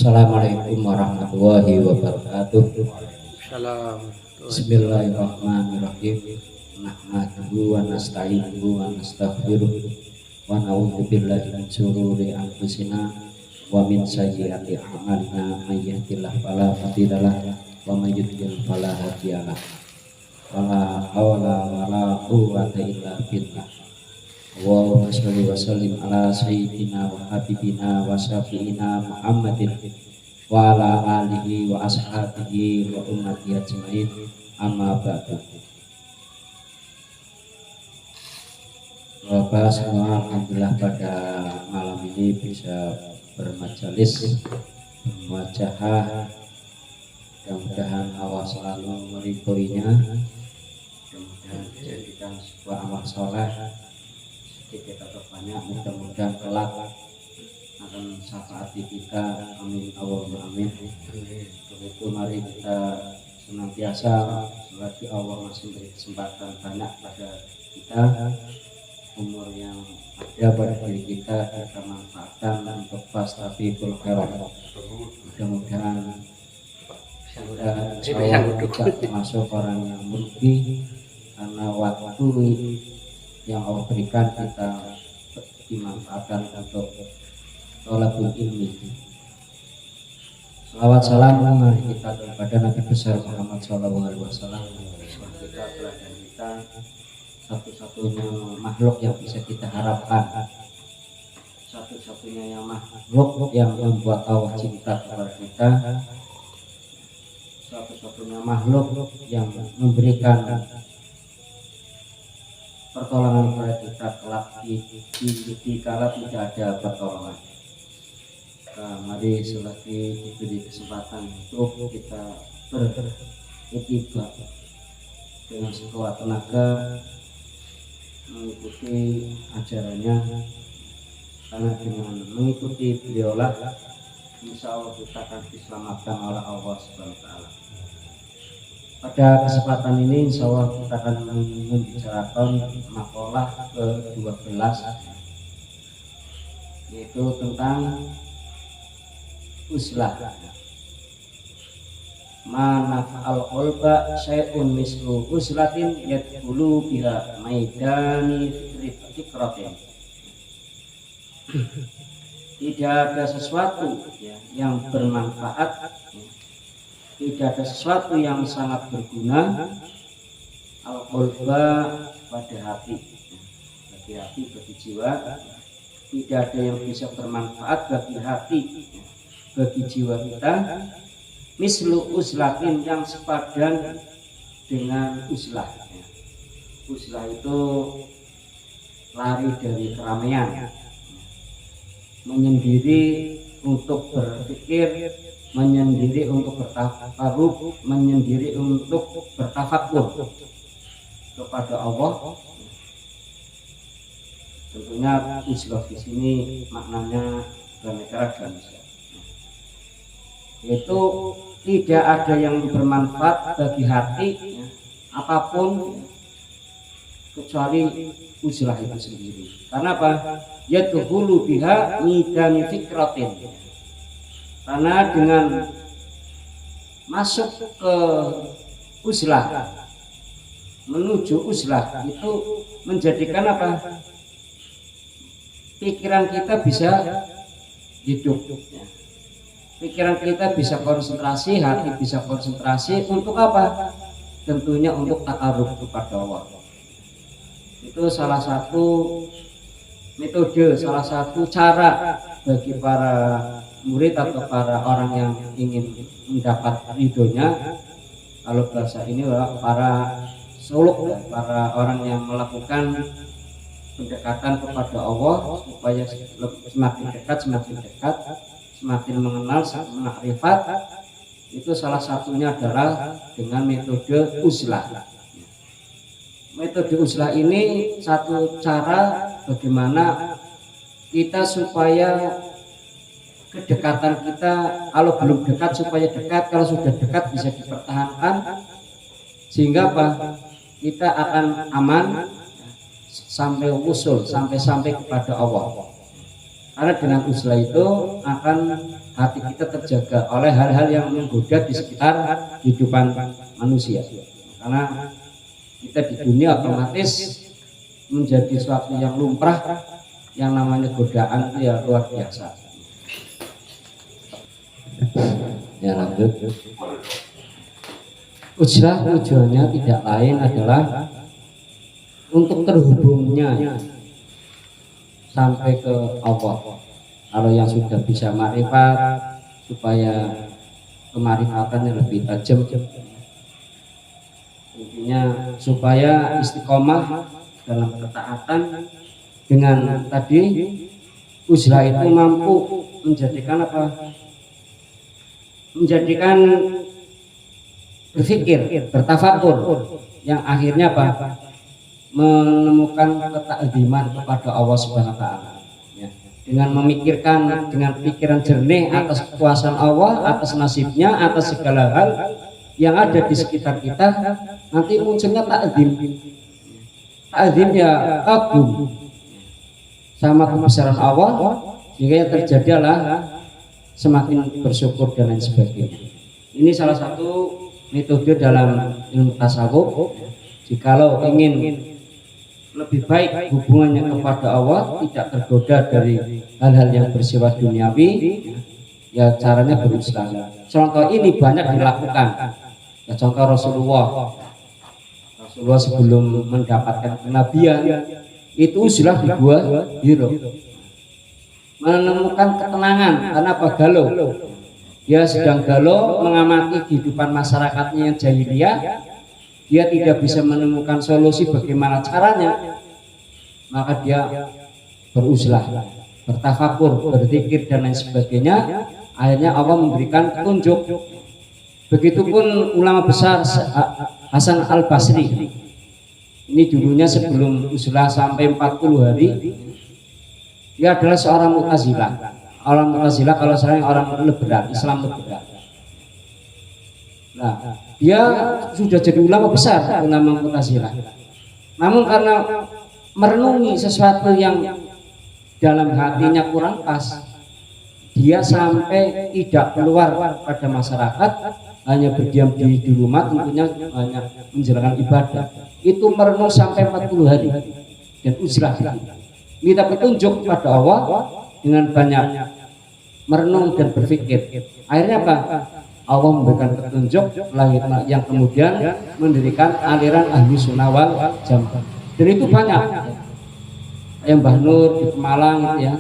Assalamualaikum warahmatullahi wabarakatuh. Salam. Bismillahirrahmanirrahim. Nahmaduhu wa nasta'inuhu wa nastaghfiruh wa na'udzu billahi min syururi anfusina wa min sayyiati a'malina may yahdihillahu fala mudhillalah wa may yudlil fala hadiyalah. Wala haula wala quwwata illa billah. Allahumma sholli wa sallim ala sayyidina wa habibina wa syafi'ina Muhammadin wa ala alihi wa ashabihi wa ummati ajmain, amma ba'du. Bapak semua, alhamdulillah pada malam ini bisa bermajalis bermuajahah. Mudah-mudahan Allah selalu meridhoinya, mudah-mudahan dijadikan sebuah amal soleh sedikit atau banyak, mudah-mudahan kelak akan syafaati kita, amin Allahumma amin. Untuk itu mari kita senantiasa selagi Allah masih beri kesempatan banyak pada kita, umur yang ada pada diri kita manfaatkan untuk fastabiqul khairat. Mudah-mudahan kita termasuk orang yang merugi karena waktu yang Allah berikan kita dimanfaatkan untuk thalabul ilmi. Salawat salam mari kita kepada Nabi besar Muhammad sallallahu alaihi wasallam. Kita teladan kita satu-satunya makhluk yang bisa kita harapkan, satu-satunya yang makhluk yang membuat Allah cinta kepada kita, satu-satunya makhluk yang memberikan pertolongan kepada kita kelak di kala tidak ada pertolongan. Mari selagi diberi kesempatan untuk kita beriktibar dengan sekuat tenaga mengikuti ajarannya, karena dengan mengikuti beliaulah insya Allah kita akan diselamatkan oleh Allah Subhanahu wa Ta'ala. Pada kesempatan ini insya Allah kita akan membicarakan makalah ke-12, yaitu tentang uzlah. Manaf'al qalba syai'un mislu uzlatin yadkhulu biha maidani fikratin. Tidak ada sesuatu yang bermanfaat, tidak ada sesuatu yang sangat berguna al-qalba pada hati, bagi jiwa. Tidak ada yang bisa bermanfaat bagi hati, bagi jiwa kita, mislu uzlatin, yang sepadan dengan uzlah. Uzlah itu lari dari keramaian, menyendiri untuk berpikir, menyendiri untuk bertakarub, menyendiri untuk bertafakur kepada Allah. Tentunya uzlah di sini maknanya beraneka ragam, yaitu tidak ada yang bermanfaat bagi hati apapun kecuali uzlah itu sendiri. Karena apa? Yadkhulu biha midani fikratin. Karena dengan masuk ke uzlah, menuju uzlah itu menjadikan apa? Pikiran kita bisa hidup, pikiran kita bisa konsentrasi, hati bisa konsentrasi untuk apa? Tentunya untuk takarub kepada Allah. Itu salah satu metode, salah satu cara bagi para murid atau para orang yang ingin mendapat ridhonya. Kalau bahasa ini para suluk, para orang yang melakukan pendekatan kepada Allah supaya semakin dekat, semakin mengenal, makrifat. Itu salah satunya adalah dengan metode uzlah. Metode uzlah ini satu cara bagaimana kita supaya kedekatan kita, kalau belum dekat supaya dekat, kalau sudah dekat bisa dipertahankan, sehingga apa? Kita akan aman sampai usul, sampai kepada Allah. Karena dengan uzlah itu akan hati kita terjaga oleh hal-hal yang menggoda di sekitar kehidupan manusia. Karena kita di dunia otomatis menjadi suatu yang lumrah, yang namanya godaan itu ya luar biasa. Ya lanjut. Uzlah tujuannya tidak lain adalah untuk terhubungnya sampai ke Allah. Kalau yang sudah bisa makrifat, supaya kemarifatannya lebih tajam, intinya supaya istiqomah dalam ketaatan. Dengan tadi uzlah itu mampu menjadikan apa? Menjadikan berpikir, bertafakur, yang akhirnya apa? Menemukan ketakdiman kepada Allah Subhanahu wa taala. Ya. Dengan memikirkan dengan pikiran jernih atas kekuasaan Allah, atas nasibnya, atas segala hal yang ada di sekitar kita, nanti munculnya takdim. Takdim ya kagum sama kebesaran Allah, sehingga yang terjadi adalah semakin bersyukur dan lain sebagainya. Ini salah satu metode dalam ilmu tasawuf. Jikalau ingin lebih baik hubungannya kepada Allah, tidak tergoda dari hal-hal yang bersifat duniawi, ya caranya beruzlah. Contoh ini banyak dilakukan. Ya, contoh Rasulullah sebelum mendapatkan kenabian itu uzlah di Gua Hira, menemukan ketenangan. Karena apa? Galau. Dia sedang galau mengamati kehidupan masyarakatnya yang jahiliyah. Dia tidak bisa menemukan solusi bagaimana caranya, maka dia beruzlah, bertafakur, berzikir dan lain sebagainya. Akhirnya Allah memberikan petunjuk. Begitupun ulama besar Hasan Al-Basri. Ini dulunya sebelum uzlah sampai 40 hari, dia adalah seorang Mu'tazilah. Orang Mu'tazilah kalau saya orang liberal, Islam liberal. Nah, dia sudah jadi ulama besar, ulama Mu'tazilah. Namun karena merenungi sesuatu yang dalam hatinya kurang pas, dia sampai tidak keluar pada masyarakat, hanya berdiam diri di rumah, tentunya hanya menjalankan ibadah. Itu merenung sampai 40 hari dan uzlah. Minta petunjuk kepada Allah dengan banyak merenung dan berpikir. Akhirnya apa? Allah memberikan petunjuk yang kemudian mendirikan aliran Ahlu Sunnah wal Jamaah. Dan itu banyak. Yang Mbah Nur di Pemalang gitu ya.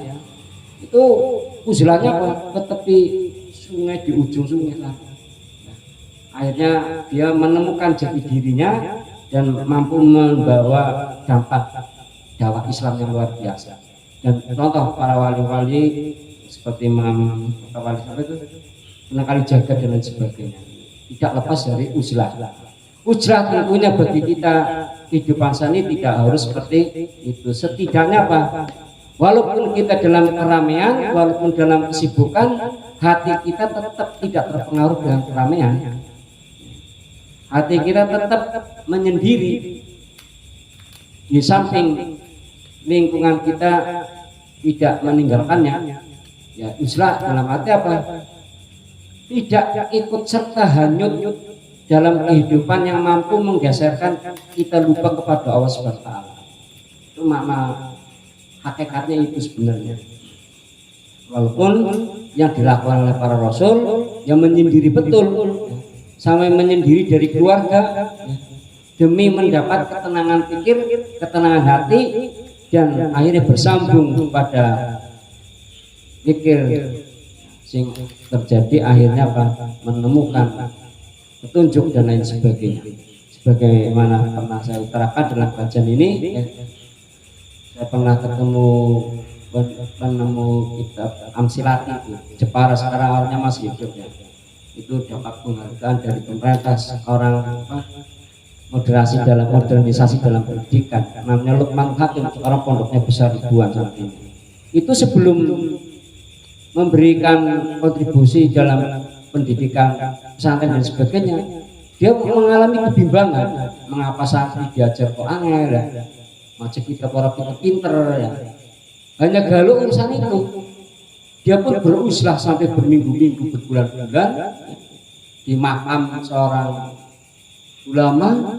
Itu uzlahnya apa? Ke tepi sungai, di ujung sungai. Akhirnya dia menemukan jati dirinya dan mampu membawa dampak dakwah Islam yang luar biasa. Dan contoh para wali-wali seperti Imam Wali itu kali jaga dan lain sebagainya, tidak lepas dari uzlah. Uzlah tentunya bagi kita kehidupan sani tidak harus seperti itu. Setidaknya apa? Walaupun kita dalam keramaian, walaupun dalam kesibukan, hati kita tetap tidak terpengaruh dengan keramaian. Hati kita tetap menyendiri. Di samping lingkungan kita tidak meninggalkannya. Ya, uzlah dalam arti apa? Tidak ikut serta hanyut dalam kehidupan yang mampu menggeserkan kita lupa kepada Allah Subhanahu wa taala. Itu makna hakikatnya itu sebenarnya. Walaupun yang dilakukan oleh para rasul yang menyendiri betul, sampai menyendiri dari keluarga demi mendapat ketenangan pikir, ketenangan hati, dan akhirnya bersambung kepada pikir sing terjadi akhirnya apa? Menemukan petunjuk dan lain sebagainya. Sebagaimana pernah saya utarakan dalam kajian ini, saya pernah penemu kitab Amsilati itu, Jepara, sekarang orangnya masih hidup ya. Itu dapat penghargaan dari pemerintah orang moderasi dalam modernisasi dalam pendidikan, namanya Lukman Hakim, sekarang pondoknya besar ribuan saat ini. Itu sebelum memberikan kontribusi dalam pendidikan pesantren dan sebagainya, dia mengalami kebimbangan mengapa santri diajar kok angel ya, macam kita para pinter ya, hanya galau urusan itu. Dia pun beruslah sampai berminggu-minggu, berbulan-bulan di makam seorang ulama.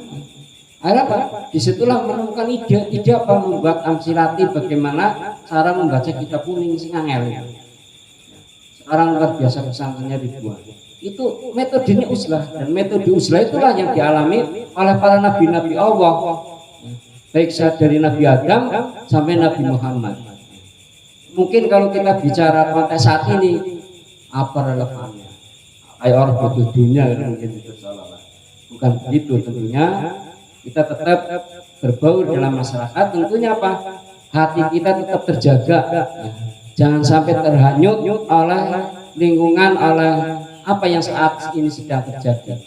Akhirnya apa? Disitulah menemukan ide apa, membuat amsilati, bagaimana cara membaca kitab kuning sing angel. Sekarang luar biasa pesantrennya ribuan. Itu metodenya uzlah, dan metode uzlah itulah yang dialami oleh para nabi-nabi Allah, baik dari Nabi Adam sampai Nabi Muhammad. Mungkin kalau kita bicara konteks saat ini, apa relevannya? Kayak orang butuh dunia, mungkin itu salah. Bukan begitu tentunya. Kita tetap berbaur dalam masyarakat, tentunya apa? Hati kita tetap terjaga, jangan sampai terhanyut oleh lingkungan, oleh apa yang saat ini sedang terjadi.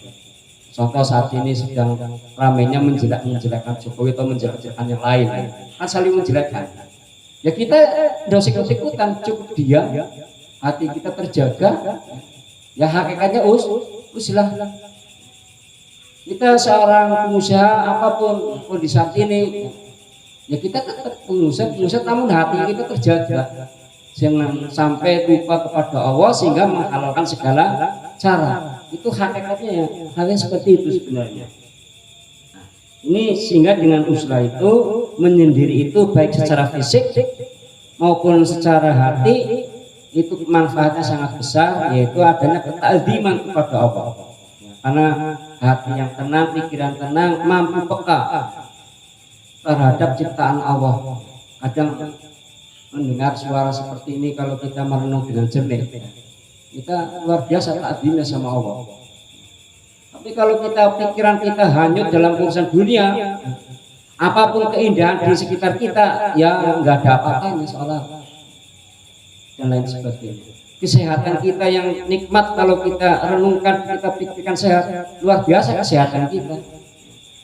Contoh saat ini sedang ramainya menjelek-menjelekan Jokowi atau menjelek-jelekan yang lain, kan saling menjelekkan. Ya kita tidak usah ikut-ikutan, cukup diam, hati kita terjaga. Ya hakikatnya uzlah. Kita seorang pengusaha apapun kondisi saat ini, ya kita tetap pengusaha, namun hati kita terjaga, jangan sampai lupa kepada Allah sehingga menghalalkan segala cara. Itu hakikatnya ya, halnya seperti itu sebenarnya. Nah, ini sehingga dengan uzlah itu, menyendiri itu baik secara fisik maupun secara hati itu manfaatnya sangat besar, yaitu adanya ketakziman kepada Allah. Karena hati yang tenang, pikiran tenang, mampu peka terhadap ciptaan Allah. Kadang mendengar suara seperti ini, kalau kita merenung dengan jernih, kita luar biasa takzimnya sama Allah. Tapi kalau pikiran kita hanyut dalam urusan dunia, apapun keindahan di sekitar kita, ya nggak ada apa-apanya seolah, dan lain sebagainya. Kesehatan kita yang nikmat, kalau kita renungkan, kita pikirkan sehat, luar biasa kesehatan kita.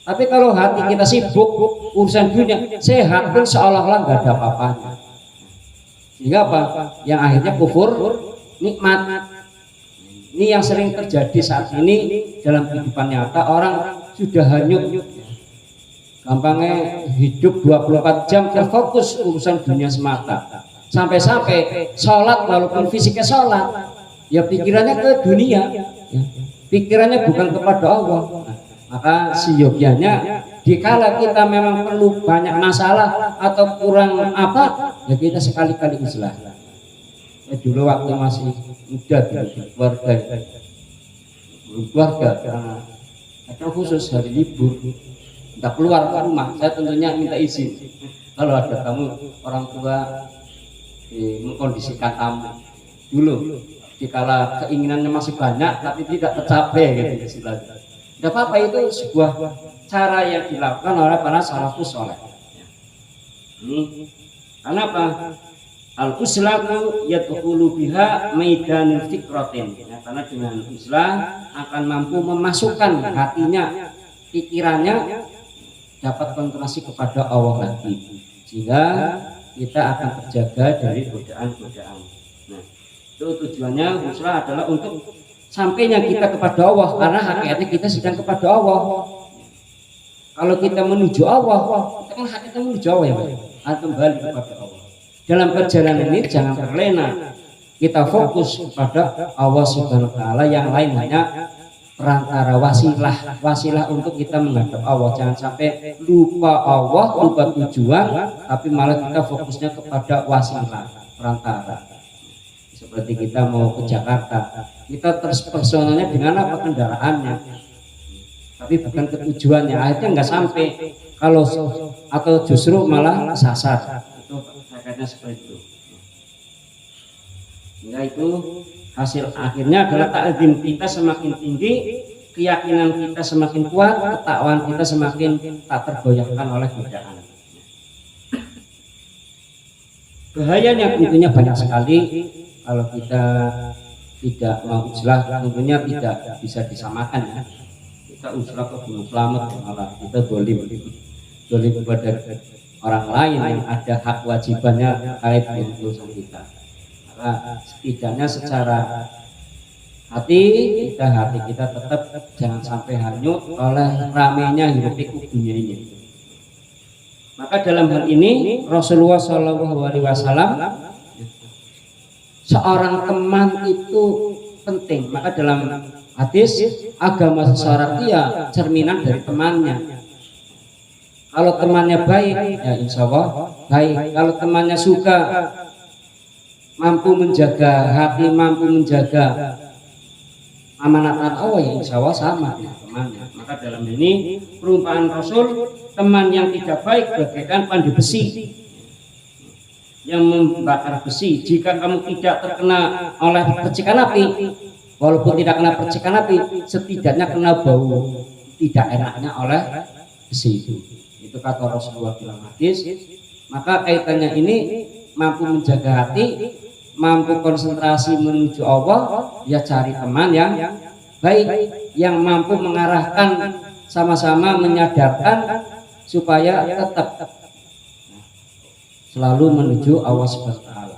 Tapi kalau hati kita sibuk urusan dunia, sehat pun seolah-olah nggak ada apa-apanya. Sehingga apa? Yang akhirnya kufur nikmat. Ini yang sering terjadi saat ini dalam kehidupan nyata. Orang sudah hanyut, gampangnya hidup 24 jam terfokus urusan dunia semata. Sampai-sampai sholat, walaupun fisiknya sholat, ya pikirannya ke dunia, ya. Pikirannya bukan kepada Allah. Nah, maka seyogianya dikala kita memang perlu banyak masalah atau kurang apa, ya kita sekali-kali uzlah. Ya, dulu waktu masih muda di keluarga kadang khusus hari libur kita keluar ke rumah, saya tentunya minta izin kalau ada tamu orang tua, mengkondisikan tamu dulu. Dikala keinginannya masih banyak tapi tidak tercapai gitu istilahnya. Tidak apa-apa, itu sebuah cara yang dilakukan oleh para salafus saleh. Karena apa? Al-uslatu yadkhulu biha maidanul fikratin. Ya, karena dengan uzlah akan mampu memasukkan hatinya, pikirannya dapat konsentrasi kepada Allah lagi, sehingga kita akan terjaga dari godaan-godaan. Nah, itu tujuannya uzlah adalah untuk sampainya kita kepada Allah, karena hakikatnya kita sedang kepada Allah. Kalau kita menuju Allah, kita kan hakikatnya menuju Allah, ya, kembali kepada Allah. Dalam perjalanan ini jangan terlena, kita fokus kepada Allah Subhanahu wa Ta'ala, yang lain hanya perantara, wasilah untuk kita menghadap Allah. Jangan sampai lupa Allah, lupa tujuan, tapi malah kita fokusnya kepada wasilah, perantara. Seperti kita mau ke Jakarta, kita terus personalnya dengan apa, kendaraannya, tapi bukan ke tujuannya. Akhirnya nggak sampai, kalau atau justru malah sasar. Itu kayaknya seperti itu. Sehingga itu hasil akhirnya adalah ta'zim kita semakin tinggi, keyakinan kita semakin kuat, ketakwaan kita semakin tak tergoyahkan oleh godaan. Bahayanya tentunya banyak sekali. Kalau kita tidak mau uzlah, tentunya tidak bisa disamakan, ya. Kita uzlah ke Gunung Slamet, malah kita dolim kepada orang lain yang ada hak wajibannya terkait dengan urusan kita. Maka setidaknya secara hati kita tetap jangan sampai hanyut oleh ramainya hidup pikuk dunia ini. Maka dalam hal ini Rasulullah SAW seorang teman itu penting. Maka dalam hadis, agama seseorang itu ya cerminan dari temannya. Kalau temannya baik, ya insya Allah baik. Kalau temannya suka, mampu menjaga hati, mampu menjaga amanatan Allah, ya insya Allah sama dengan temannya. Maka dalam ini perumpamaan Rasul, teman yang tidak baik bagaikan pandu besi yang membakar besi. Jika kamu tidak terkena oleh percikan api, walaupun tidak kena percikan api, setidaknya kena bau tidak enaknya oleh besi itu. Itu kata Rasulullah dalam hadis. Maka kaitannya ini mampu menjaga hati, mampu konsentrasi menuju Allah, ya cari teman yang baik, yang mampu mengarahkan, sama-sama menyadarkan supaya tetap selalu menuju Allah Subhanahu wa taala.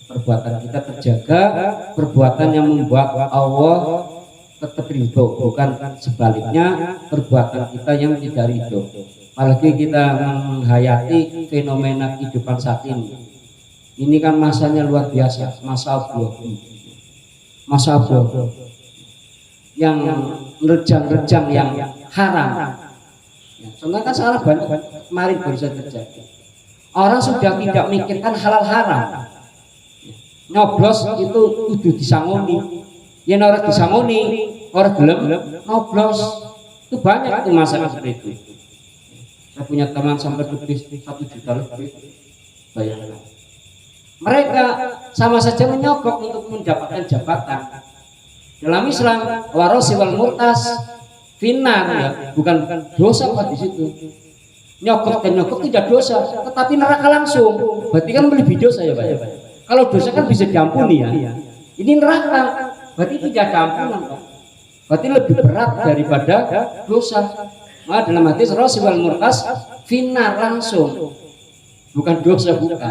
Perbuatan kita terjaga, perbuatan yang membuat Allah tetap ridho, bukan sebaliknya perbuatan kita yang tidak ridho. Apalagi kita menghayati fenomena kehidupan saat ini. Ini kan masanya luar biasa, masa abu-abu, masa abu-abu yang rejang-rejang, yang haram. Ya, sebenarnya kan salah banyak kemarin baru saja terjadi. Orang sudah tidak mikirkan halal haram. Nyoblos itu kudu disangoni. Yen ora disangoni, ora gelem nyoblos. Itu banyak itu masalah seperti itu. Saya punya teman sampai lebih 1 juta lebih. Bayangkan. Mereka sama saja menyogok untuk mendapatkan jabatan. Dalam Islam, warosi wal murtas finar, ya, bukan dosa Pak di situ. Nyogok dan nyogok tidak dosa, tetapi neraka langsung. Berarti kan lebih dosa ya Pak. Kalau dosa kan bisa diampuni ya. Ini neraka, berarti tidak diampuni Pak. Berarti lebih berat daripada dosa. Maka dalam hadis warosi wal murtas finar langsung, bukan dosa, bukan.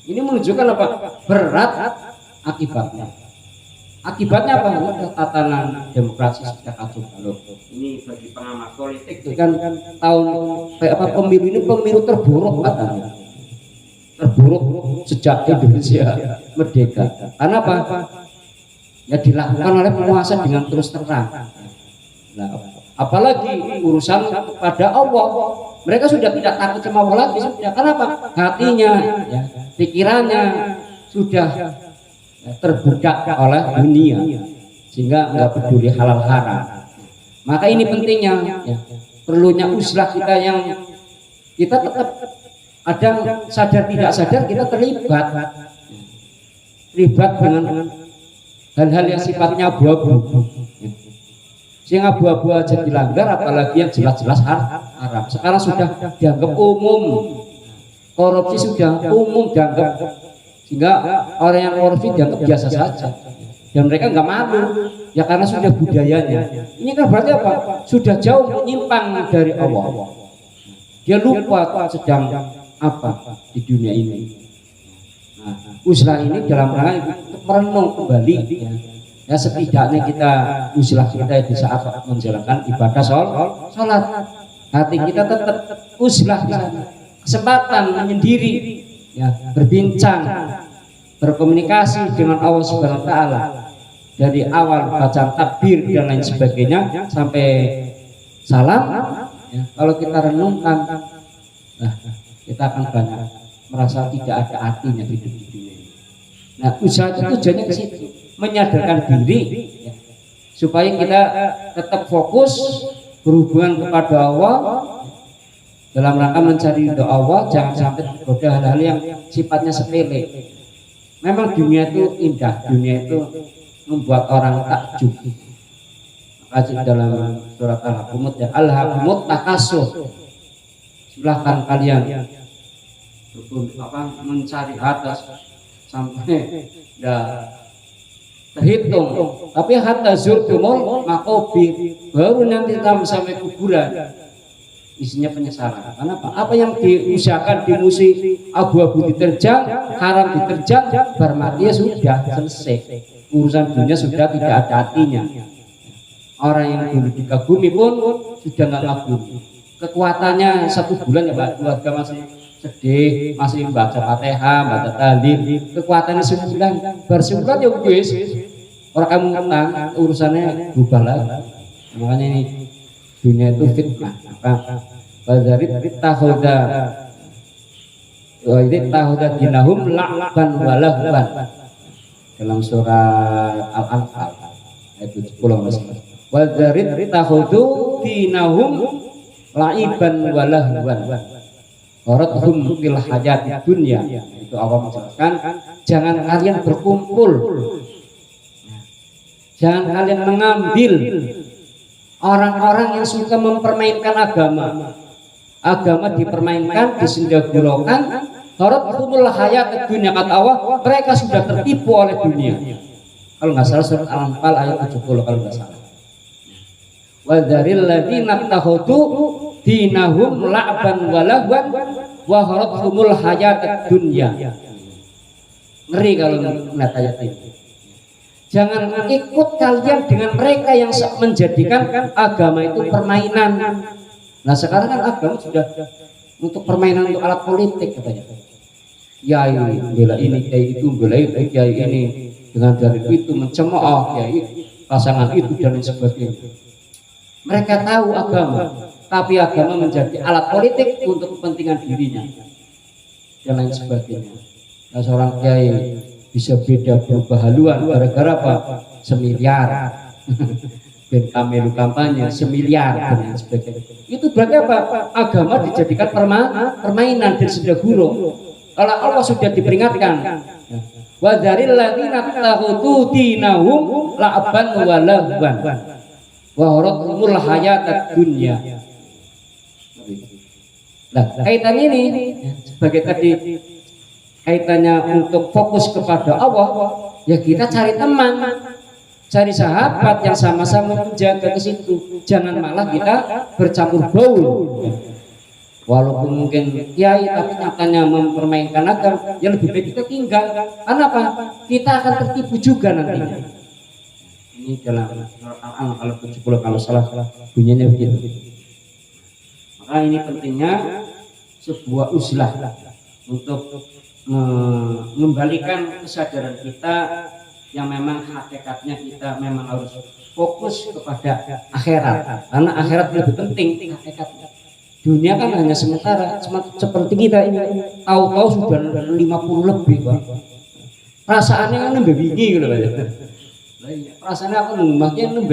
Ini menunjukkan apa? Berat akibatnya. Akibatnya apa? Tatanan demokrasi sudah kacau balau. Ini bagi pengamat politik itu kan tahun pemilu ini pemilu terburuk katanya. Terburuk sejak Indonesia merdeka. Karena apa? Ya dilakukan oleh penguasa dengan terus terang. Nah, apalagi urusan kepada Allah, mereka sudah tidak takut sama Allah lagi. Karena apa? Hatinya, ya, pikirannya sudah terbudak oleh dunia, sehingga nggak peduli halal haram. Maka ini pentingnya, ya, perlunya uslah kita yang kita tetap ada sadar tidak sadar kita terlibat dengan hal-hal yang sifatnya abu-abu. Yang abu-abu aja dilanggar, apalagi yang jelas-jelas haram. Sekarang sudah dianggap umum, korupsi sudah umum dianggap, sehingga orang yang korupsi dianggap biasa saja dan mereka nggak malu, ya karena sudah budayanya. Ini kan berarti apa? Sudah jauh menyimpang dari Allah. Dia lupa sedang apa di dunia ini. Nah, usaha ini dalam rangka untuk merenung kembali, ya setidaknya kita usaha kita di saat menjalankan ibadah sholat, hati kita tetap usaha, kesempatan menyendiri, ya, berbincang, berkomunikasi dengan Allah Subhanahu wa taala dari awal bacaan takbir dan lain sebagainya sampai salam, ya, kalau kita renungkan, nah, kita akan banyak merasa tidak ada artinya hidup di dunia ini. Nah, usaha itu tujuannya ke situ, menyadarkan diri, ya, supaya kita tetap fokus berhubungan kepada Allah dalam rangka mencari ridho Allah, jangan sampai tergoda hal-hal yang sifatnya sepele. Memang dunia itu indah, dunia itu membuat orang takjub. Maka dalam surat Al-Hakumut, ya, Al-Hakumut takasur. Silahkan kalian mencari atas sampai ya terhitung, tapi hatta zurtumul maqabir, baru nanti sampai kuburan isinya penyesalan. Kenapa? Apa yang diusahakan di musik abu-abu diterjang, haram diterjang, bermati ya sudah selesai. Urusan dunia sudah tidak ada artinya. Orang yang dulu dikagumi pun sudah nggak kagumi. Kekuatannya 1 bulan ya Pak, keluarga masih sedih, masih baca Fatihah, baca tahlil, kekuatannya sebulan, bersebulan ya wis, orang kamu ngutang urusannya berubah lagi. Makanya ini dunia itu fitnah. Apa? Dari tahuda, ini tahuda dinahum lakban walahban dalam surah Al-Anfal ayat 70. Dari tahudu dinahum laiban walahban. Warathum fil hayati dunya, itu Allah menjelaskan jangan kalian berkumpul, jangan kalian mengambil orang-orang yang suka mempermainkan agama. Agama dipermainkan, disendagurakan. Warathumul hayati dunya, kata Allah mereka sudah tertipu oleh dunia. Kalau nggak salah surat Al-Anfal ayat 70 kalau nggak salah. Wa dzaril ladzina tahudu dinahum la'ban walahwan wa harathumul hayatad dunya. Ngeri kalau melihat ayat ini. Jangan ikut kalian dengan mereka yang menjadikan agama itu permainan. Nah sekarang kan agama sudah untuk permainan, untuk alat politik katanya. Ya ini bela ini kayak itu, bela itu kayak ini, dengan dari itu mencemooh ya pasangan itu dan sebagainya. Mereka tahu agama, tapi agama menjadi alat politik untuk kepentingan dirinya dan lain sebagainya. Nah, seorang kiai bisa beda berubah haluan gara-gara apa? Semiliar. Ben kamelu kampanye semiliar dan lain sebagainya. Itu berarti apa? Agama dijadikan permainan dan sendaguro. Kalau Allah sudah diperingatkan, wa dzaril ladzina tahudu dinahum la'ban wa lahwan wa harathumul hayatad dunya. Nah, kaitan ini sebagai tadi kaitannya untuk fokus kepada Allah, ya kita cari teman, cari sahabat yang sama-sama menjaga ke situ. Jangan malah kita bercampur baur. Walaupun mungkin kiai tapi nyatanya mempermainkan agama, ya lebih baik kita tinggal. Karena apa? Kita akan tertipu juga nantinya. Ini dalam Al-Anfal kalau 70 kalau salah bunyinya begitu. Maka ini pentingnya sebuah uzlah untuk mengembalikan kesadaran kita yang memang hakikatnya kita memang harus fokus kepada akhirat, karena akhirat lebih penting hakikatnya. Dunia kan hanya sementara, seperti kita ini tahu-tahu sudah 50 lebih Pak. Perasaannya kan lebih bingi gitu Pak. Perasaannya aku makin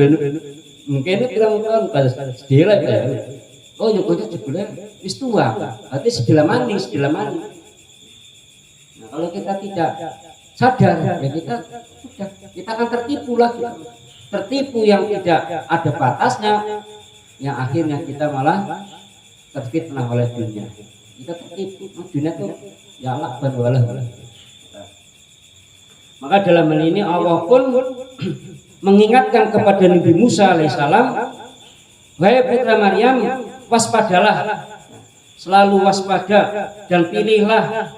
mungkin itu bilang kan sedela ya. Oh nyukulnya jebule wis tua, berarti sebelah mani. Nah, kalau kita tidak sadar ya kita akan tertipu lagi. Tertipu yang tidak ada batasnya, yang akhirnya kita malah terfitnah oleh dunia. Kita tertipu dunia itu ya Allah berwalah. Maka dalam hal ini Allah pun mengingatkan kepada Nabi Musa alaihissalam, wahai putra Maryam, waspadalah, selalu waspada dan pilihlah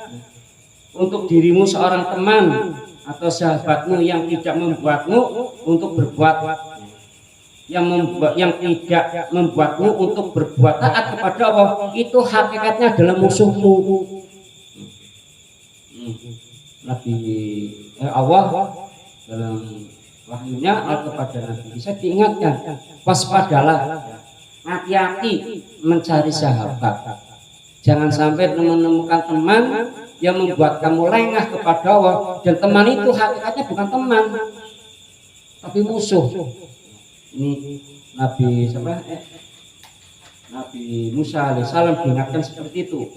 untuk dirimu seorang teman atau sahabatmu yang tidak membuatmu untuk berbuat, yang tidak membuatmu untuk berbuat taat kepada Allah, itu hakikatnya adalah musuhmu. Nabi Allah dalam wahyunya kepada Nabi bisa diingatkan, waspadalah, hati-hati mencari sahabat. Jangan sampai menemukan teman yang membuat kamu lengah kepada Allah, dan teman itu hakikatnya bukan teman tapi musuh. Ini Nabi Nabi Musa alaihissalam diingatkan seperti itu.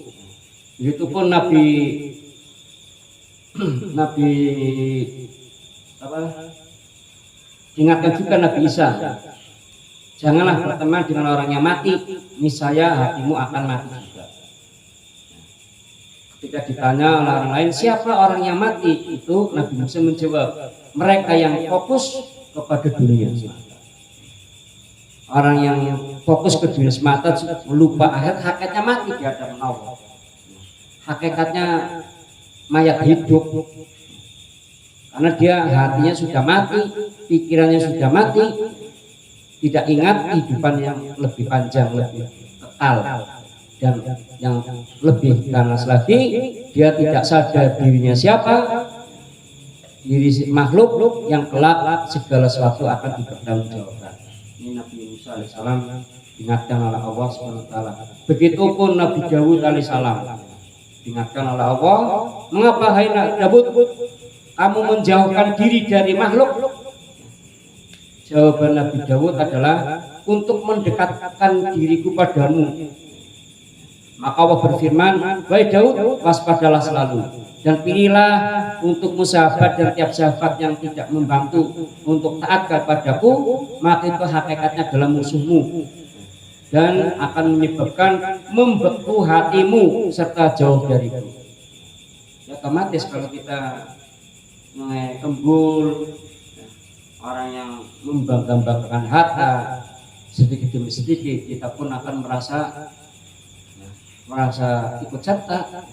Begitupun Nabi ingatkan juga Nabi Isa, janganlah berteman dengan orang yang mati, niscaya hatimu akan mati juga. Ketika ditanya oleh orang lain siapa orang yang mati, itu Nabi Musa menjawab, mereka yang fokus kepada dunia semata. Orang yang fokus ke dunia semata lupa akhir, hakikatnya mati di hadapan Allah. Hakikatnya mayat hidup, karena dia hatinya sudah mati, pikirannya sudah mati, tidak ingat kehidupan yang lebih panjang, lebih kekal. dan yang lebih ganas lagi, dia tidak sadar dirinya siapa, diri makhluk yang kelak segala sesuatu akan dipertanggungjawabkan. Ini Nabi Musa alaihissalam diingatkan oleh Allah SWT. Begitupun Nabi Dawud alaihissalam diingatkan oleh Allah, mengapa hai Dawud kamu menjauhkan diri dari makhluk? Jawaban Nabi Dawud adalah untuk mendekatkan diriku padamu. Maka Allah berfirman, wahai Daud, waspadalah selalu dan pilihlah untukmu sahabat dan tiap sahabat yang tidak membantu untuk taat kepadaku, maka itu hakikatnya adalah musuhmu dan akan menyebabkan membeku hatimu serta jauh dariku. Ya, otomatis kalau kita menggembul orang yang membanggakan harta sedikit demi sedikit, kita pun akan merasa ikut serta,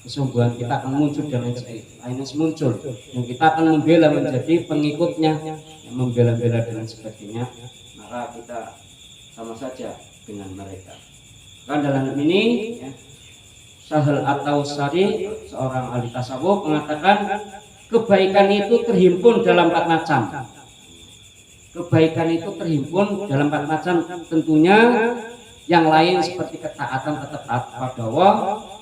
kesungguhan kita akan muncul dan lainnya muncul, dan kita akan membela menjadi pengikutnya, membela-bela dan sebagainya, maka kita sama saja dengan mereka. Kan dalam ini ya, Sahal atau Sari, seorang ahli tasawuf, mengatakan kebaikan itu terhimpun dalam 4 macam. Kebaikan itu terhimpun dalam 4 macam, tentunya yang lain seperti ketaatan tetap taat kepada Allah,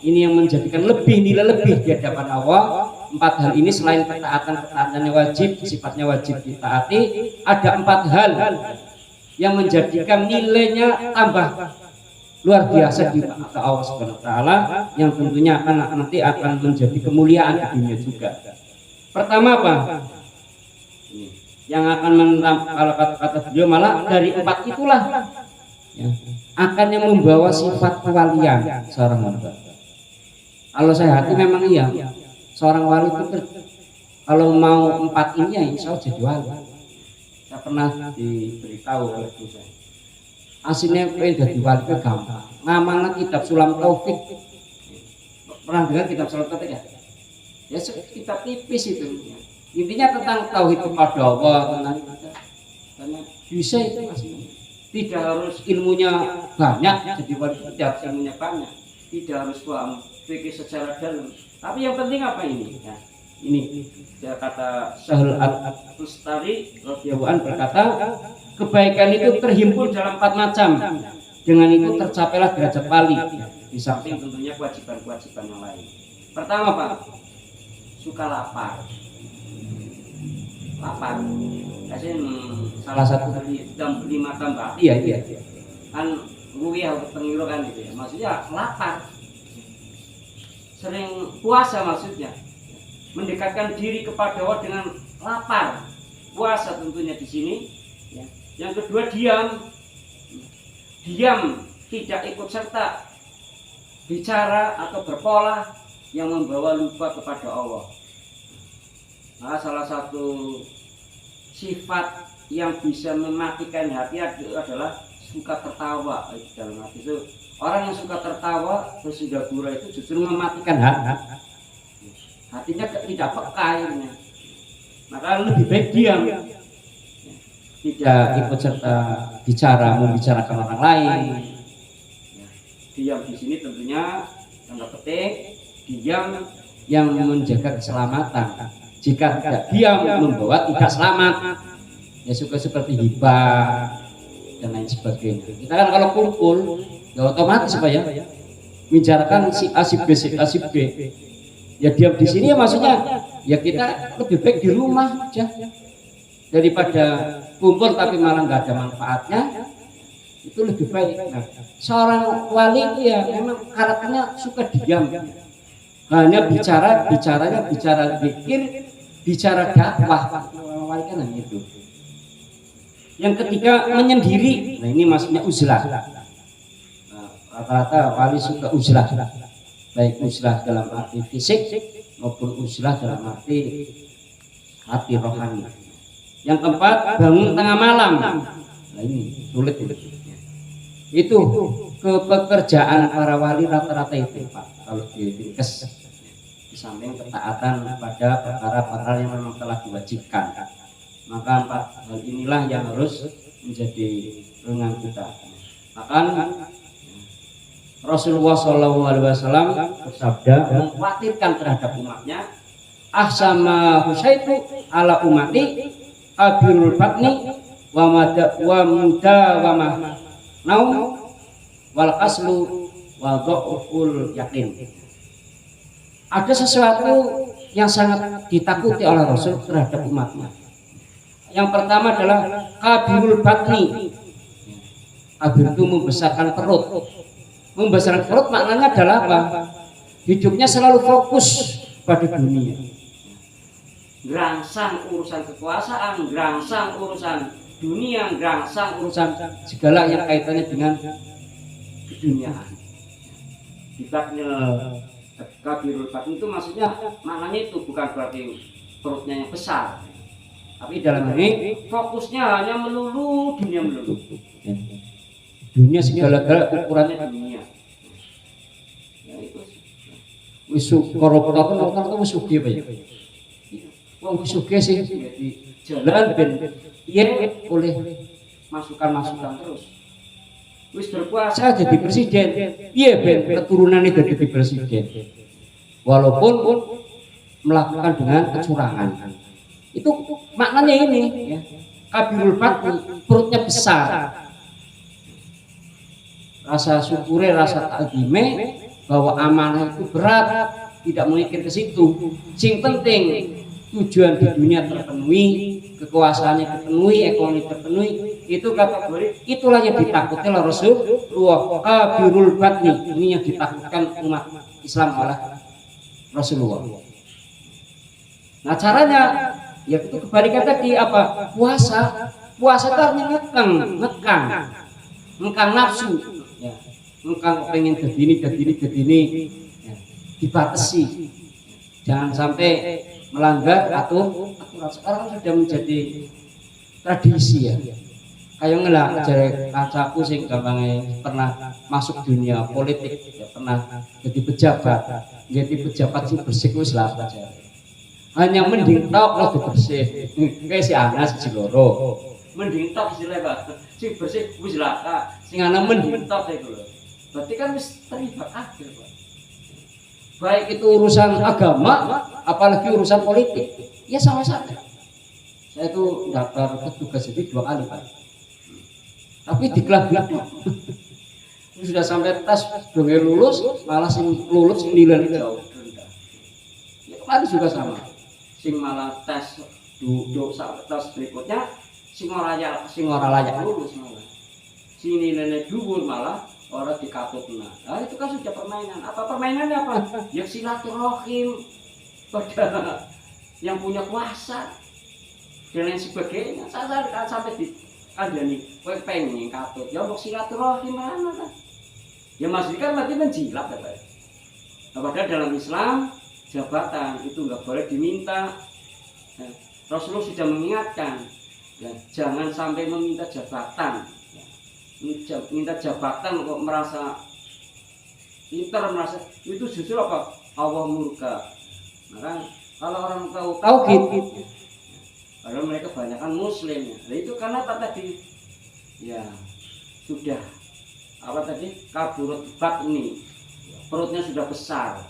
ini yang menjadikan nilai lebih di hadapan Allah. 4 hal ini selain ketaatannya wajib, sifatnya wajib ditaati, ada 4 hal yang menjadikan nilainya tambah luar biasa di mata Allah Subhanahu wa taala, yang tentunya nanti akan menjadi kemuliaan di dunia juga. Pertama apa? Yang akan kalau kata beliau malah dari 4 itulah ya, akan yang membawa sifat kewalian seorang hamba. Kalau saya hati memang iya, seorang wali itu kalau mau 4 ini ya insya Allah jadi wali. Saya pernah diberitahu oleh guru saya, aslinya pengen jadi wali itu gampang, ngamalnya kitab Sulam Taufik. Pernah dengar kitab Sulam Taufik ya? Ya kitab tipis itu, intinya tentang tauhid kepada Allah, karena bisa itu aslinya. Tidak harus ilmunya banyak jadi wali, tidak harus ilmunya banyak, tidak harus paham fikih secara dalam, tapi yang penting apa ini ya, ini dia kata Sahal At-Tustari radhiyallahu anhu berkata, kebaikan itu terhimpun dalam 4 macam, dengan itu tercapailah derajat wali, di samping tentunya kewajiban-kewajiban yang lain. Pertama Pak, suka lapar. Salah satu dari 5 tambah iya kan ruwiyah pengiru kan gitu ya, maksudnya lapar, sering puasa, maksudnya mendekatkan diri kepada Allah dengan lapar, puasa tentunya di sini ya. Yang kedua diam, tidak ikut serta bicara atau berpola yang membawa lupa kepada Allah. Nah, salah satu sifat yang bisa mematikan hati adalah suka tertawa. Dalam hati itu orang yang suka tertawa sesudah gura itu justru mematikan hatinya tidak peka akhirnya. Maka lebih baik diam, tidak ikut serta bicara, membicarakan orang lain. Diam di sini tentunya tanda petik diam yang menjaga keselamatan. Jika tidak diam membawa tidak selamat, ya suka seperti hibah dan lain sebagainya. Kita kan kalau kumpul ya otomatis Pak ya, bicarakan si A si B si A si B, ya diam di sini ya, maksudnya ya kita lebih baik di rumah aja daripada kumpul tapi malah nggak ada manfaatnya, itu lebih baik. Nah, seorang wali itu ya memang karakternya suka diam, hanya bicaranya bicara zikir, bicara dakwah. Wali kan hanya itu. Yang ketiga menyendiri. Nah ini maksudnya uzlah. Rata-rata wali suka uzlah, baik uzlah dalam arti fisik maupun uzlah dalam arti hati rohani. Yang keempat bangun tengah malam. Nah ini sulit itu kepekerjaan para wali rata-rata itu Pak, kalau diringkes, di samping ketaatan pada perkara-perkara yang memang telah diwajibkan. Maka 4 hal inilah yang harus menjadi renungan kita. Maka Rasulullah Shallallahu Alaihi Wasallam bersabda mengkhawatirkan terhadap umatnya, ahsama husaitu ala umati abirul batni wa muda wa naum wal aslu wa dha'ful yakin. Ada sesuatu yang sangat ditakuti oleh Rasul terhadap umatnya. Yang pertama adalah kabirul batni. Kabir itu membesarkan perut. Membesarkan perut maknanya adalah apa? Hidupnya selalu fokus pada dunia. Gerangsang urusan kekuasaan, gerangsang urusan dunia, gerangsang urusan segala yang kaitannya dengan keduniaan. Dibatnya kabirul batni itu maksudnya maknanya itu bukan berarti perutnya yang besar, tapi dalam ini fokusnya hanya melulu dunia melulu. Dunia segala-gala ukurannya dunia. Ya itu. Wisuk koruptor itu wis sugih Pak. Wong sugih sih di jalan ben iya oleh masukan-masukan terus. Wis berkuasa jadi presiden, iya ben keturunannya jadi presiden. Walaupun melakukan dengan kecurangan. Itu maknanya ini ya. Kabirul batni, perutnya besar. Rasa syukure, rasa takzime bahwa amanah itu berat, tidak memikir ke situ. Sing penting tujuan di dunia terpenuhi, kekuasaannya terpenuhi, ekonomi terpenuhi, itu kategori itulah yang ditakuti oleh Rasulullah. Kabirul batni, ini yang ditakutkan umat Islam oleh Rasulullah. Nah caranya ya itu kebalikan tadi apa? Puasa itu artinya ngekang nafsu. Ya, engkau pengen jadi ini ya, dibatasi, jangan sampai melanggar aturan. Sekarang sudah menjadi tradisi ya, kayak ngelak jare kacaku sing gampangnya pernah masuk dunia politik ya, pernah jadi pejabat sing bersih wis lah aja, hanya mending tok lo bersih kayak si Anas si loro mending tok istilahnya Pak. Sing bersih wis lah sing ana mending tok iku lho. Berarti kan wis terlibat akhir Pak. Baik itu urusan agama apalagi urusan politik. Ya sama saja. Saya itu daftar petugas jadi 2 kali Pak. Tapi dikelak-kelak. Sudah sampai tes donge lulus malah sing lulus nilai jauh rendah. Itu kan juga sama. Sing malah tes duduk sampai tes berikutnya sing ora layak lulus malah. Sing nilainya dhuwur malah orang dikatut. Nah, itu kan sudah permainan. Apa permainannya apa? Ya silaturahim pada yang punya kuasa dan lain sebagainya. Saya sampai di kandani, kowe pengen katut. Ya mau silaturahim mana kan? Ya maksudnya kan berarti menjilat ya Pak. Nah, padahal dalam Islam jabatan itu nggak boleh diminta. Nah, Rasulullah sudah mengingatkan. Ya, jangan sampai meminta jabatan. Ya, minta jabatan kok merasa pintar, merasa itu justru apa? Allah murka. Maka kalau orang tahu gitu, padahal mereka kebanyakan Muslim. Nah, itu karena tadi ya sudah apa tadi kaburut batni, perutnya sudah besar,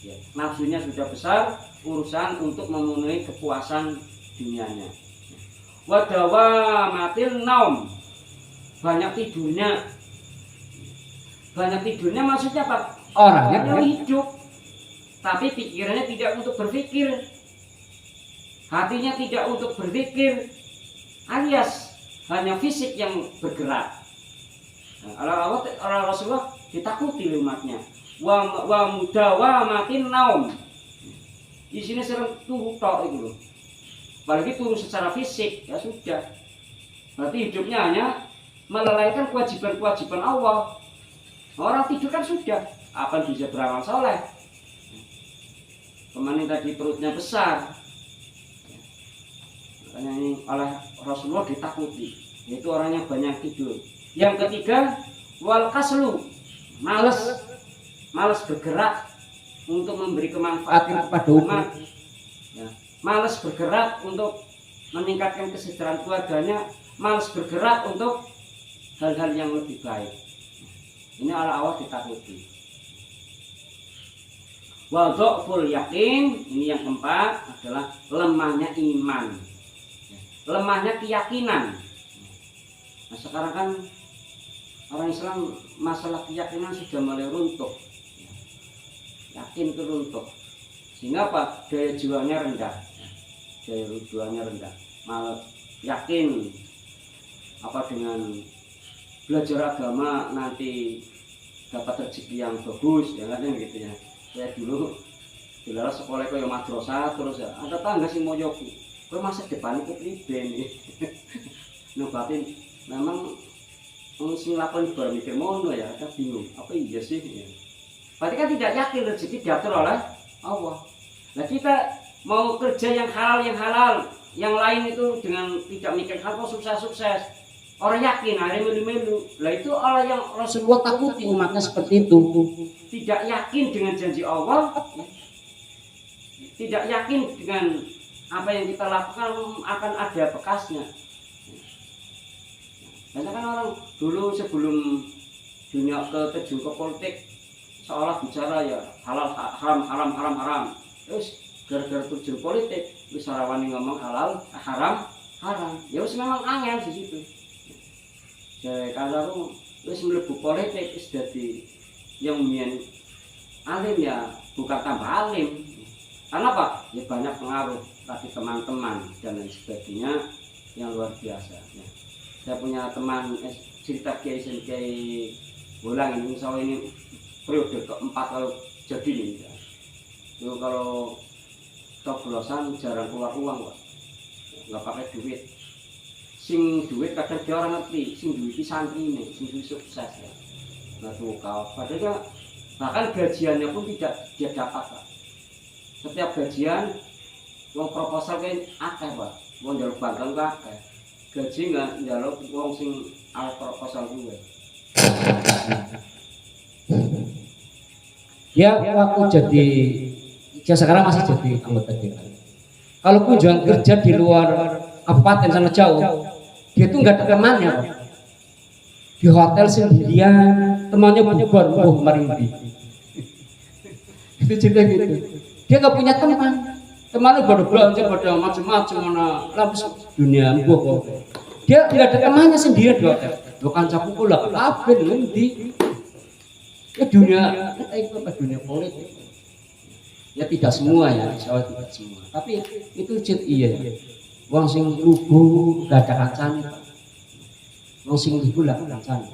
ya, nafsunya sudah besar, urusan untuk memenuhi kepuasan dunianya. Wadawa matil naum, banyak tidurnya maksudnya apa? Orangnya yang hidup tapi pikirannya tidak untuk berpikir, hatinya tidak untuk berpikir, alias hanya fisik yang bergerak. Nah, Allah Rasulullah ditakuti umatnya. Wa mudawa matin naum, di sini sering turu tok itu loh. Apalagi turun secara fisik, ya sudah. Berarti hidupnya hanya melalaikan kewajiban-kewajiban Allah. Orang tidur kan sudah, apa bisa beramal soleh? Kemarin tadi perutnya besar. Makanya ini oleh Rasulullah ditakuti, yaitu orang yang banyak tidur. Yang ketiga, wal kaslu, malas bergerak untuk memberi kemanfaatan kepada umat. Ya. Malas bergerak untuk meningkatkan kesejahteraan keluarganya, malas bergerak untuk hal-hal yang lebih baik. Ini awal ditakuti. Wa dhaful yakin, ini yang keempat adalah lemahnya iman, lemahnya keyakinan. Nah sekarang kan orang Islam masalah keyakinan sudah mulai runtuh, yakin itu runtuh, sehingga apa, daya juangnya rendah, daya juangnya rendah, malah yakin apa dengan belajar agama nanti dapat rezeki yang bagus, ya kan gitu ya. Saya dulu dilarang sekolah kaya madrasah terus ya ada tangga sing moyoki kowe masa depan itu priben nobatin memang sing lakon baru mikir mono ya, ada bingung apa iya sih ya. Berarti kan tidak yakin rezeki diatur oleh Allah. Nah kita mau kerja yang halal yang lain itu dengan tidak mikir hal sukses orang yakin hari melu-melu lah, itu orang yang Rasulullah takuti umatnya seperti itu, tidak yakin dengan janji Allah, tidak yakin dengan apa yang kita lakukan akan ada bekasnya. Banyak kan orang dulu sebelum dunia terjun ke politik seolah bicara ya halal haram, terus gara-gara terjun politik wis ora wani ngomong halal haram, ya wis memang angel di situ. Kalau wis mlebu politik wis dadi yang mien alim ya bukan tambah alim. Karena apa? Ya banyak pengaruh dari teman-teman dan lain sebagainya yang luar biasa. Ya. Saya punya teman cerita Kiai Bolang ini, misalnya ini periode keempat kalau jadi nih. Ya. Itu kalau coblosan jarang keluar uang, Pak. Nggak pakai duit. Sing duit kadang dia orang ngerti, sing duit itu santri ini, sing duit sukses ya. Nah tuh kau, padahal bahkan gajiannya pun tidak dia dapat, Pak. Setiap gajian, uang proposal kan akeh, Pak. Uang jalur bantuan akeh. Gaji nggak jalur uang sing alat proposal gue. Ya waktu jadi, ya sekarang masih jadi anggota DPR. Kalau kunjungan kerja di luar kabupaten sana jauh, dia tuh nggak ada temannya, Pak. Di hotel sendirian, temannya bubar, merinding. Itu cerita gitu. Dia nggak punya temannya baru belanja pada macam-macam mana lapis dunia buah. Dia nggak ada temannya sendirian di hotel. Bukan cakup pula, apa nanti? Ya dunia itu apa dunia politik? Ya tidak semua ya, insya Allah tidak semua. Tapi itu iya. Wong sing lugu gak ada kancane, Pak. Wong sing lugu lah kancane.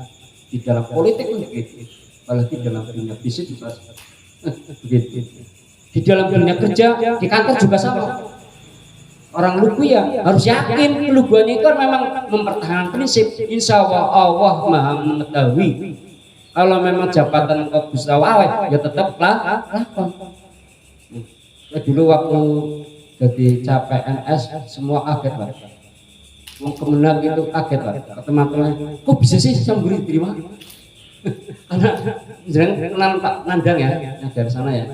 Di dalam politik pun begitu. Apalagi dalam dunia bisnis juga begitu. Di dalam dunia kerja, di kantor juga sama. Orang lugu ya harus yakin luguannya itu memang mempertahankan prinsip. Insya Allah Maha mengetahui. Kalau memang jabatan kau bisa awet, ya tetaplah lakon. Ya dulu waktu jadi CPNS semua kaget, Pak. Wong Kemenang itu kaget, Pak. Teman-teman, kok bisa sih samburi diterima? Karena jangan kenal Pak Nandang ya, yang dari sana ya.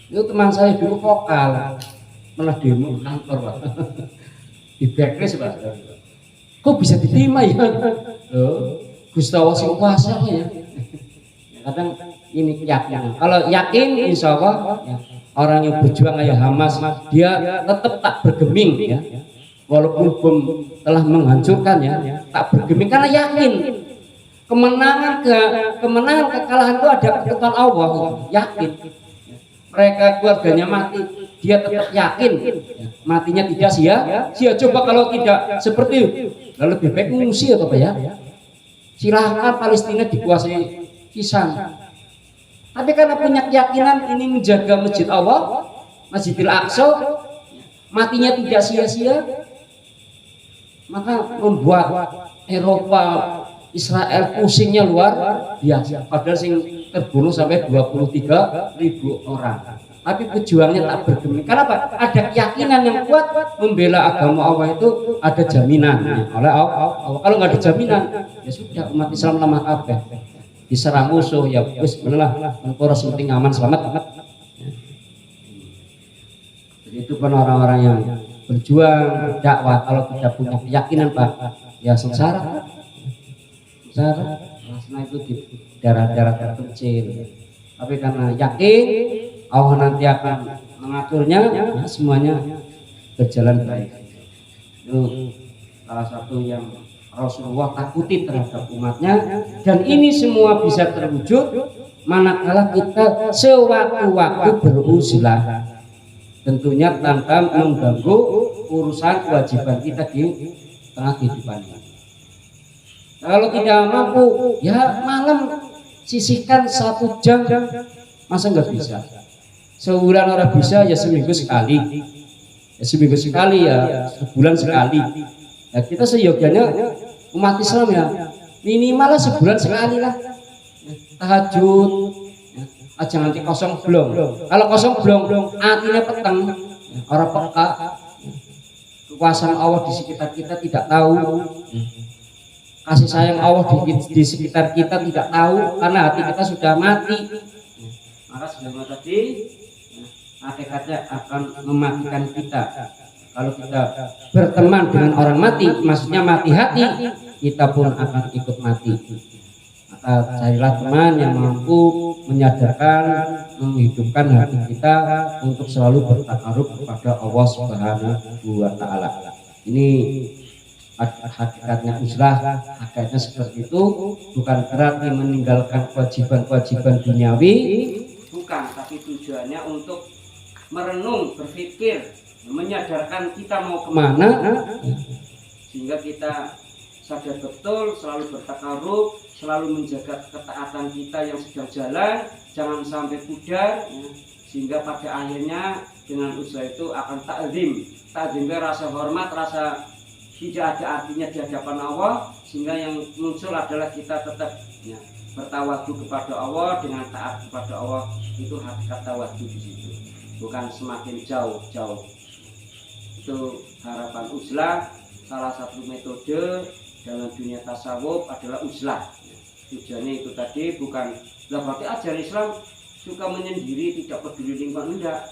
Itu teman saya dulu vokal, malah demo kantor, Pak. Di backlist, Pak. Kok bisa diterima ya? Gustawa sing kuasa ya. Kadang ini keyakinan. Kalau yakin, insya Allah ya, orang yang berjuang kayak Hamas, dia tetap tak bergeming ya. Walaupun bom telah menghancurkan ya, tak bergeming karena yakin kemenangan kekalahan itu ada ketentuan Allah, yakin. Mereka keluarganya mati, dia tetap yakin ya, matinya tidak sia-sia. Coba kalau tidak seperti itu, lebih baik mengungsi atau apa ya? Silahkan Palestina dikuasai Kisan. Tapi karena punya keyakinan ini menjaga masjid Allah, Masjidil Aqsa, matinya tidak sia-sia, maka membuat Eropa, Israel pusingnya luar biasa. Padahal sing terbunuh sampai 23.000 orang. Tapi pejuangnya tak bergeming. Kenapa? Ada keyakinan yang kuat membela agama Allah itu ada jaminan oleh Allah. Kalau nggak ada jaminan, ya sudah umat Islam lemah kabeh. Diserang musuh ya wis benelah engkau penting aman selamat. Jadi itu kan orang-orang yang berjuang berdakwah kalau tidak punya keyakinan, Pak, ya sengsara. Karena itu daerah-daerah terpencil. Tapi karena yakin Allah nanti akan mengaturnya, ya, semuanya berjalan baik. Itu salah satu yang Rasulullah takuti terhadap umatnya, dan ini semua bisa terwujud manakala kita sewaktu-waktu beruzlah, tentunya tanpa mengganggu urusan kewajiban kita di tengah kehidupan ini. Kalau tidak mampu, ya malam sisihkan 1 jam, masa nggak bisa? Sebulan orang bisa, ya seminggu sekali, ya seminggu sekali, ya sebulan sekali. Ya, kita seyogianya umat Islam ya minimal sebulan sekali lah, ya, tahajud, ya, aja nanti kosong belum. Kalau kosong belum, artinya peteng, ya, orang peka, ya, kekuasaan Allah di sekitar kita tidak tahu, ya, kasih sayang Allah di sekitar kita tidak tahu, karena hati kita sudah mati, ya, maka sebagaimana tadi, ya, hakikatnya akan mematikan kita. Kalau kita berteman dengan orang mati, maksudnya mati hati, kita pun akan ikut mati. Maka carilah teman yang mampu menyadarkan, menghidupkan hati kita untuk selalu bertakarub kepada Allah Subhanahu wa Ta'ala. Ini hakikatnya uzlah, hakikatnya seperti itu. Bukan berarti meninggalkan kewajiban-kewajiban duniawi, bukan, tapi tujuannya untuk merenung, berpikir, menyadarkan kita mau kemana, sehingga kita sadar betul, selalu bertakarub, selalu menjaga ketaatan kita yang sedang jalan, jangan sampai pudar, ya, sehingga pada akhirnya dengan usaha itu akan takzimnya rasa hormat, rasa tidak ada artinya di hadapan Allah, sehingga yang muncul adalah kita tetap, ya, bertawadu kepada Allah, dengan taat kepada Allah. Itu hakikat tawadu di situ, bukan semakin jauh. Itu harapan uzlah. Salah satu metode dalam dunia tasawuf adalah uzlah. Tujuannya itu tadi, bukan berarti ajaran Islam suka menyendiri, tidak peduli lingkungan, enggak.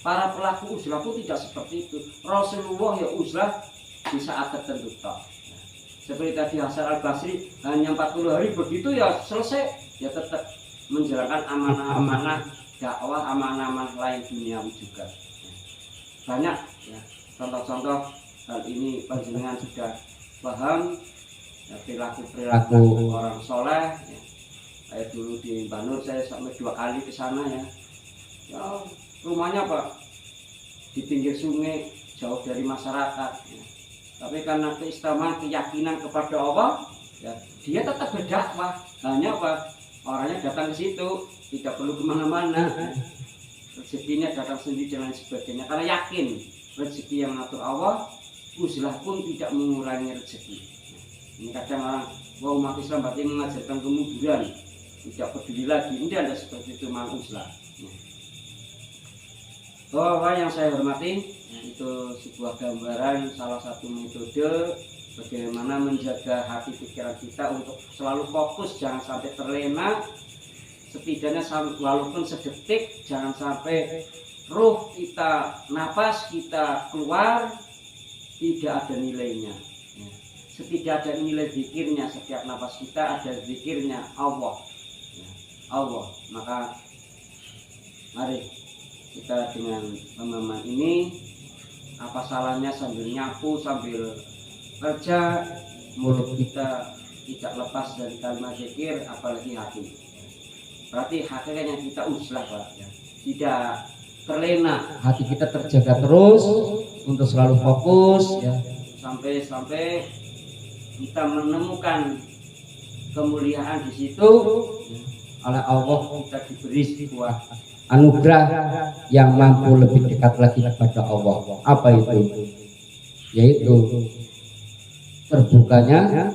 Para pelaku uzlah itu tidak seperti itu. Rasulullah ya uzlah di saat tertentu. Seperti tadi Hasan Al-Basri, hanya 40 hari begitu ya selesai, ya tetap menjalankan amanah-amanah dakwah, amanah-amanah lain duniawi juga. Banyak, ya, contoh-contoh hal ini panjenengan sudah paham, ya, perilaku orang soleh, ya. Saya dulu di Banur, saya sampai 2 kali ke sana, ya. Ya, rumahnya Pak di pinggir sungai, jauh dari masyarakat, ya. Tapi karena keistimewaan, keyakinan kepada Allah, ya, dia tetap berdakwah. Hanya apa? Orangnya datang ke situ, tidak perlu kemana-mana, ya. Rezekinya datang sendiri dan lain sebagainya, karena yakin rezeki yang mengatur Allah. Uzlah pun tidak mengurangi rezeki. Ini kadang orang, wah, umat Islam berarti mengajarkan kemunduran, tidak peduli lagi. Ini ada seperti itu mang uzlah. Bahwa yang saya hormati, itu sebuah gambaran salah satu metode bagaimana menjaga hati pikiran kita untuk selalu fokus, jangan sampai terlena. Setidaknya walaupun sedetik, jangan sampai ruh kita, nafas kita keluar tidak ada nilainya. Setidak ada nilai zikirnya, setiap nafas kita ada zikirnya Allah. Allah. Maka mari kita dengan pemahaman ini, apa salahnya sambil nyapu, sambil kerja, mulut kita tidak lepas dari kalimat zikir, apalagi hati. Berarti hakikatnya kita uzlah, Pak, ya. Tidak terlena, hati kita terjaga terus untuk selalu fokus, ya, sampai kita menemukan kemuliaan di situ, ya. Oleh Allah kita diberi sebuah anugerah yang mampu lebih dekat lagi kepada Allah. Apa itu? Yaitu terbukanya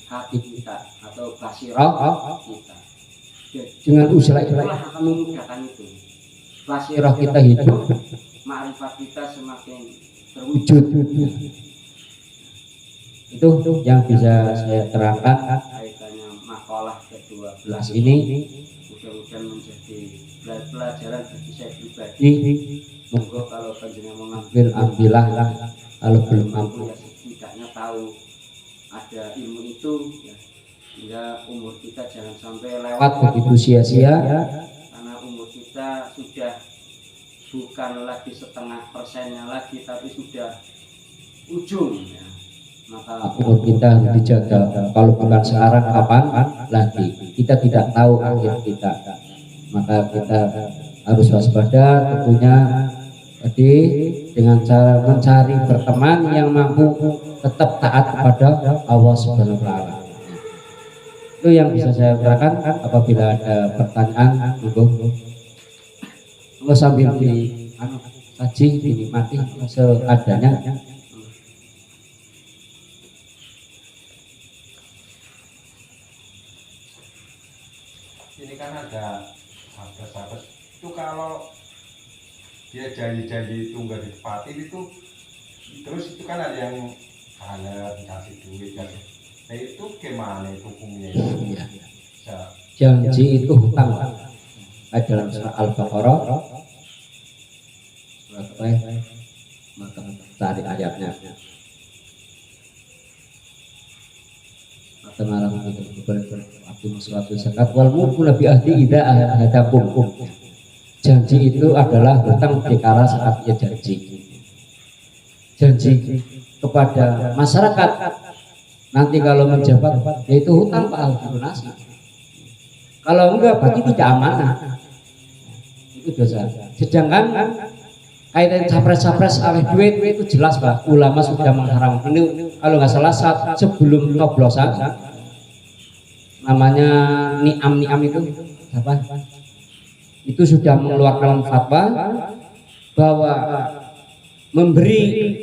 hati kita atau basirah kita. Dengan usaha itulah akan memudahkan itu. Basirah kita hidup, ma'rifat kita semakin terwujud. Itu yang bisa saya terangkan kaitannya makalah ke-12 ini. Mudah-mudahan menjadi pelajaran bagi saya pribadi. Monggo kalau panjenengan mengambil, ambillah. Kalau belum mampu, ya setidaknya tahu ada ilmu itu, ya. sehingga umur kita jangan sampai lewat lewat begitu sia-sia. karena umur kita sudah bukan lagi setengah persennya lagi tapi sudah ujung ya. Maka Umur kita harus dijaga, kalau bukan sekarang kapan lagi, kita tidak tahu akhir kita, maka kita harus waspada tentunya tadi dengan cara mencari berteman yang mampu tetap taat kepada Allah Subhanahu wa taala. Itu yang bisa saya utarakan. Apabila ada pertanyaan, monggo sambil saji dinikmati seadanya. Ini kan ada sahabat-sahabat itu kalau dia janji-janji itu nggak ditepati itu, terus itu kan ada yang kalah dikasih duit kan, nah itu gimana itu hukumnya itu? Ya. Bisa Janji itu hutang, ada dalam surah Al-Baqarah surat apa ya? Maka cari ayatnya. Temaram waktu suatu zakat wal mufu lebih ahli ida ahadakum. Janji itu adalah hutang dikala saat ia janji. Janji kepada masyarakat nanti kalau menjabat yaitu hutang pak harus dilunasi. Kalau enggak berarti tidak amanah. Itu dosa. Sedangkan kaitan capres-capres oleh duit itu jelas pak, ulama sudah mengharamkan. Ini kalau nggak salah saat sebelum coblosan namanya niam itu apa? Itu sudah mengeluarkan fatwa bahwa memberi